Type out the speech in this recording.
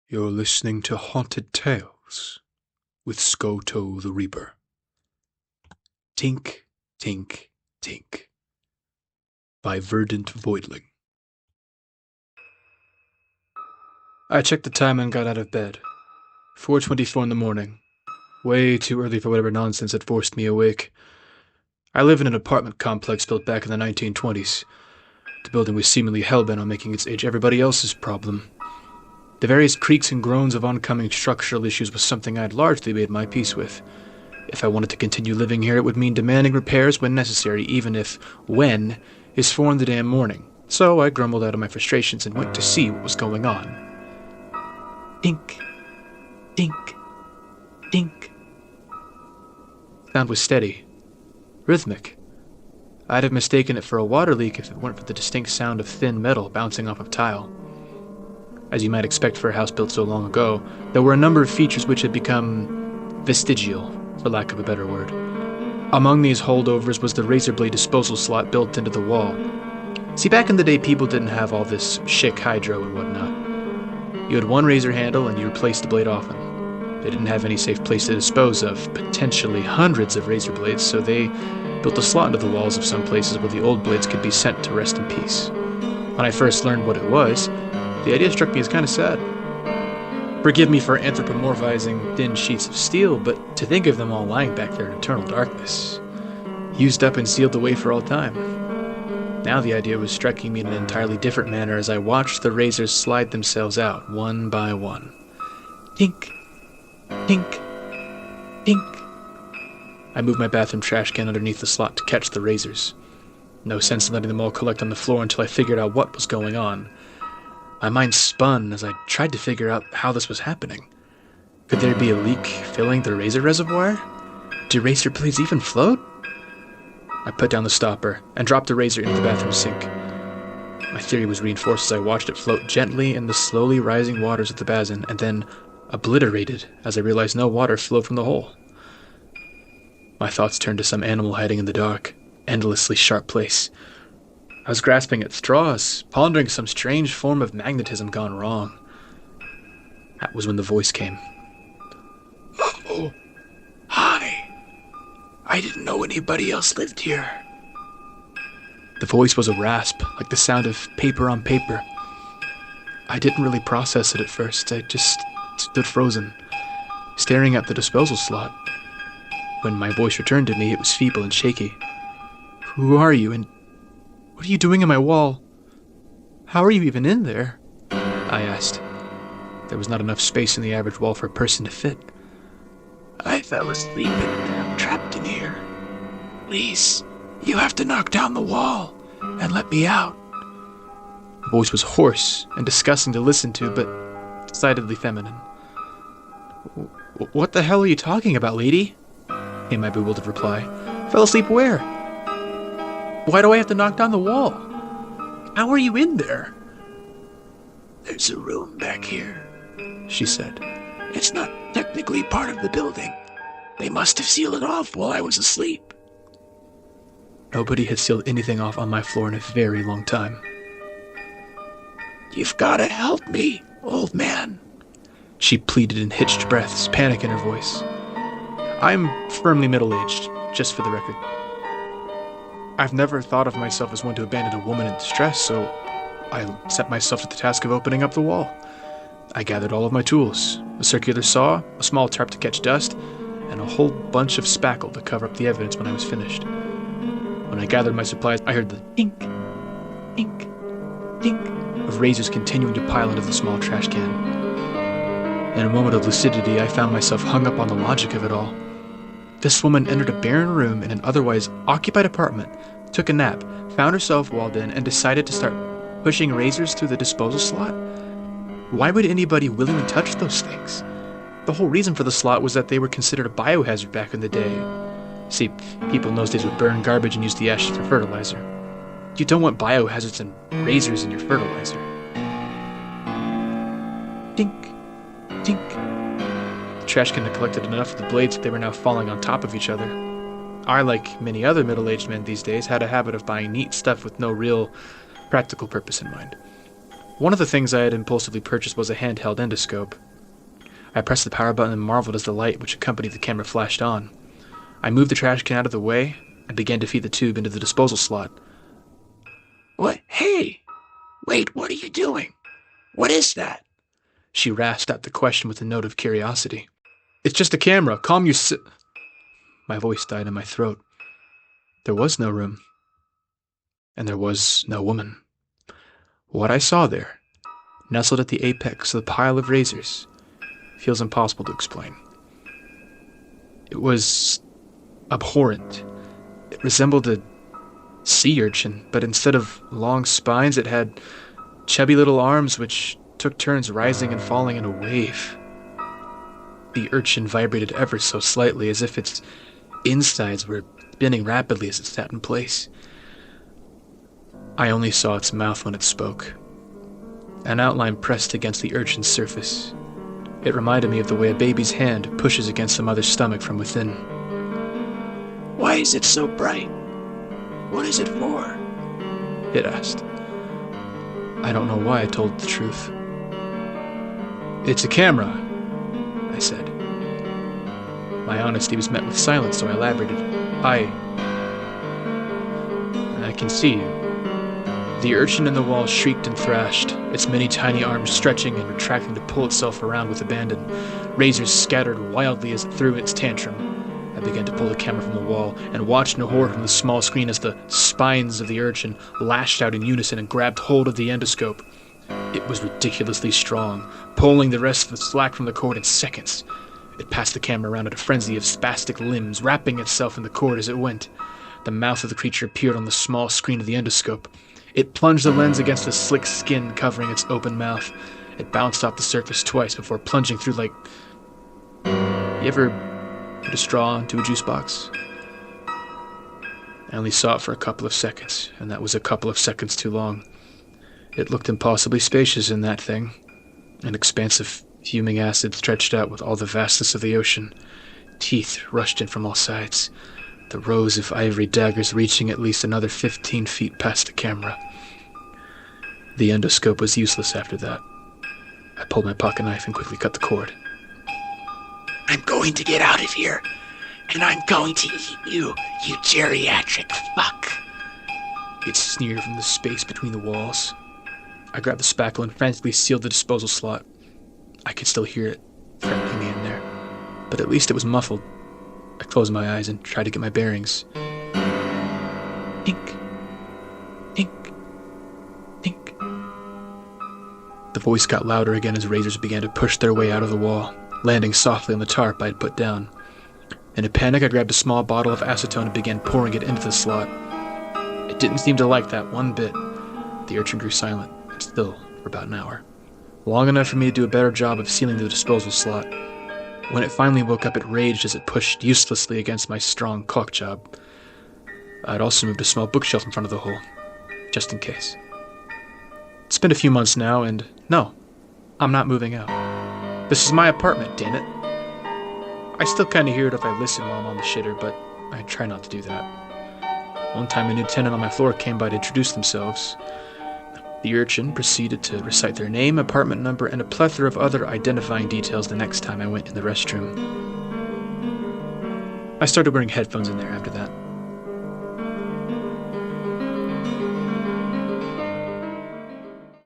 You're listening to Haunted Tales with Skoto the Reaper. Tink, Tink, Tink by VerdantVoidling. I checked the time and got out of bed. 4:24 in the morning. Way too early for whatever nonsense had forced me awake. I live in an apartment complex built back in the 1920s. The building was seemingly hellbent on making its age everybody else's problem. The various creaks and groans of oncoming structural issues was something I'd largely made my peace with. If I wanted to continue living here, it would mean demanding repairs when necessary, even if when is 4 in the damn morning. So I grumbled out of my frustrations and went to see what was going on. Tink, tink, tink. The sound was steady, rhythmic. I'd have mistaken it for a water leak if it weren't for the distinct sound of thin metal bouncing off of tile. As you might expect for a house built so long ago, there were a number of features which had become vestigial, for lack of a better word. Among these holdovers was the razor blade disposal slot built into the wall. See, back in the day, people didn't have all this chic hydro and whatnot. You had one razor handle and you replaced the blade often. They didn't have any safe place to dispose of potentially hundreds of razor blades, so they built a slot into the walls of some places where the old blades could be sent to rest in peace. When I first learned what it was, the idea struck me as kind of sad. Forgive me for anthropomorphizing thin sheets of steel, but to think of them all lying back there in eternal darkness, used up and sealed away for all time. Now the idea was striking me in an entirely different manner as I watched the razors slide themselves out, one by one. Tink, tink, tink. I moved my bathroom trash can underneath the slot to catch the razors. No sense in letting them all collect on the floor until I figured out what was going on. My mind spun as I tried to figure out how this was happening. Could there be a leak filling the razor reservoir? Do razor blades even float? I put down the stopper and dropped the razor into the bathroom sink. My theory was reinforced as I watched it float gently in the slowly rising waters of the basin and then obliterated as I realized no water flowed from the hole. My thoughts turned to some animal hiding in the dark, endlessly sharp place. I was grasping at straws, pondering some strange form of magnetism gone wrong. That was when the voice came. Oh, hi. I didn't know anybody else lived here. The voice was a rasp, like the sound of paper on paper. I didn't really process it at first. I just stood frozen, staring at the disposal slot. When my voice returned to me, it was feeble and shaky. Who are you, and what are you doing in my wall? How are you even in there? I asked. There was not enough space in the average wall for a person to fit. I fell asleep and I'm trapped in here. Please, you have to knock down the wall and let me out. The voice was hoarse and disgusting to listen to, but decidedly feminine. What the hell are you talking about, lady? Came my bewildered reply. Fell asleep where? Why do I have to knock down the wall? How are you in there? There's a room back here, she said. It's not technically part of the building. They must have sealed it off while I was asleep. Nobody had sealed anything off on my floor in a very long time. You've got to help me, old man, she pleaded in hitched breaths, panic in her voice. I'm firmly middle-aged, just for the record. I've never thought of myself as one to abandon a woman in distress, so I set myself to the task of opening up the wall. I gathered all of my tools, a circular saw, a small tarp to catch dust, and a whole bunch of spackle to cover up the evidence when I was finished. When I gathered my supplies, I heard the tink, tink, tink of razors continuing to pile into the small trash can. In a moment of lucidity, I found myself hung up on the logic of it all. This woman entered a barren room in an otherwise occupied apartment, took a nap, found herself walled in, and decided to start pushing razors through the disposal slot? Why would anybody willingly touch those things? The whole reason for the slot was that they were considered a biohazard back in the day. See, people in those days would burn garbage and use the ashes for fertilizer. You don't want biohazards and razors in your fertilizer. Tink, tink. The trash can had collected enough of the blades that they were now falling on top of each other. I, like many other middle-aged men these days, had a habit of buying neat stuff with no real practical purpose in mind. One of the things I had impulsively purchased was a handheld endoscope. I pressed the power button and marveled as the light which accompanied the camera flashed on. I moved the trash can out of the way and began to feed the tube into the disposal slot. What? Hey! Wait, what are you doing? What is that? She rasped out the question with a note of curiosity. It's just a camera. Calm your My voice died in my throat. There was no room. And there was no woman. What I saw there, nestled at the apex of the pile of razors, feels impossible to explain. It was abhorrent. It resembled a sea urchin, but instead of long spines, it had chubby little arms which took turns rising and falling in a wave. The urchin vibrated ever so slightly, as if its insides were spinning rapidly as it sat in place. I only saw its mouth when it spoke. An outline pressed against the urchin's surface. It reminded me of the way a baby's hand pushes against the mother's stomach from within. Why is it so bright? What is it for? It asked. I don't know why I told it the truth. It's a camera, I said. My honesty was met with silence, so I elaborated. I can see you. The urchin in the wall shrieked and thrashed, its many tiny arms stretching and retracting to pull itself around with abandon. Razors scattered wildly as it threw its tantrum. I began to pull the camera from the wall and watched in horror from the small screen as the spines of the urchin lashed out in unison and grabbed hold of the endoscope. It was ridiculously strong, pulling the rest of the slack from the cord in seconds. It passed the camera around at a frenzy of spastic limbs, wrapping itself in the cord as it went. The mouth of the creature appeared on the small screen of the endoscope. It plunged the lens against the slick skin covering its open mouth. It bounced off the surface twice before plunging through like... You ever put a straw into a juice box? I only saw it for a couple of seconds, and that was a couple of seconds too long. It looked impossibly spacious in that thing. An expanse of fuming acid stretched out with all the vastness of the ocean. Teeth rushed in from all sides, the rows of ivory daggers reaching at least another 15 feet past the camera. The endoscope was useless after that. I pulled my pocket knife and quickly cut the cord. I'm going to get out of here, and I'm going to eat you, you geriatric fuck. It sneered from the space between the walls. I grabbed the spackle and frantically sealed the disposal slot. I could still hear it threatening me in there, but at least it was muffled. I closed my eyes and tried to get my bearings. Tink. Tink. Tink. The voice got louder again as razors began to push their way out of the wall, landing softly on the tarp I had put down. In a panic, I grabbed a small bottle of acetone and began pouring it into the slot. It didn't seem to like that one bit. The urchin grew silent, and still for about an hour. Long enough for me to do a better job of sealing the disposal slot. When it finally woke up, it raged as it pushed uselessly against my strong caulk job. I'd also moved a small bookshelf in front of the hole, just in case. It's been a few months now, and no, I'm not moving out. This is my apartment, damn it. I still kinda hear it if I listen while I'm on the shitter, but I try not to do that. One time a new tenant on my floor came by to introduce themselves. The urchin proceeded to recite their name, apartment number, and a plethora of other identifying details the next time I went in the restroom. I started wearing headphones in there after that.